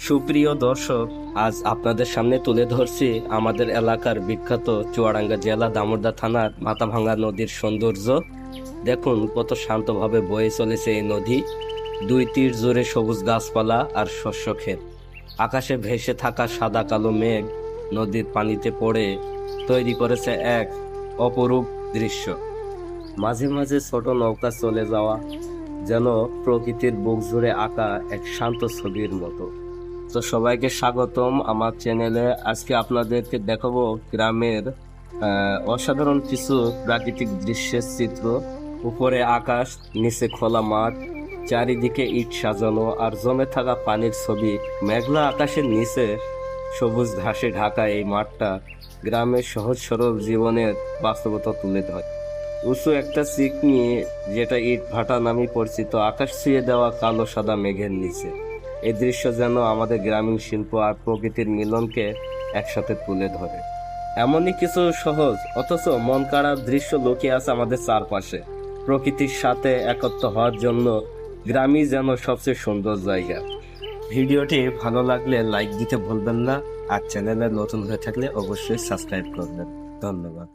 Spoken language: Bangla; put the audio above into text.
সুপ্রিয় দর্শক, আজ আপনাদের সামনে তুলে ধরছি আমাদের এলাকার বিখ্যাত চুয়াডাঙ্গা জেলা দামোদর থানার মাথাভাঙ্গা নদীর সৌন্দর্য। দেখুন কত শান্তভাবে বয়ে চলেছে এই নদী। দুই তীর জুড়ে সবুজ গাছপালা আর শস্য ক্ষেত। আকাশে ভেসে থাকা সাদা কালো মেঘ নদীর পানিতে পড়ে তৈরি করেছে এক অপরূপ দৃশ্য। মাঝে মাঝে ছোট নৌকা চলে যাওয়া যেন প্রকৃতির বুক জুড়ে আঁকা এক শান্ত ছবির মতো। তো সবাইকে স্বাগতম আমার চ্যানেলে। আজকে আপনাদেরকে দেখাবো গ্রামের অসাধারণ কিছু প্রাকৃতিক দৃশ্যের চিত্র। উপরে আকাশ, নিচে খোলা মাঠ, চারিদিকে ইট সাজানো আর জমে থাকা পানির ছবি। মেঘলা আকাশের নিচে সবুজ ঘাসে ঢাকা এই মাঠটা গ্রামের সহজ সরল জীবনের বাস্তবতা তুলে ধরে। উঁচু একটা চিকনি, যেটা ইট ভাটা নামে পরিচিত, আকাশ ছুঁয়ে দেওয়া কালো সাদা মেঘের নিচে। এই দৃশ্য যেন আমাদের গ্রামীণ শিল্প আর প্রকৃতির মিলনকে একসাথে তুলে ধরে। এমনই কিছু সহজ অথচ মন কাড়া দৃশ্য লুকিয়ে আছে আমাদের চারপাশে। প্রকৃতির সাথে একত্র হওয়ার জন্য গ্রামই যেন সবচেয়ে সুন্দর জায়গা। ভিডিওটি ভালো লাগলে লাইক দিতে ভুলবেন না, আর চ্যানেলে নতুন হয়ে থাকলে অবশ্যই সাবস্ক্রাইব করবেন। ধন্যবাদ।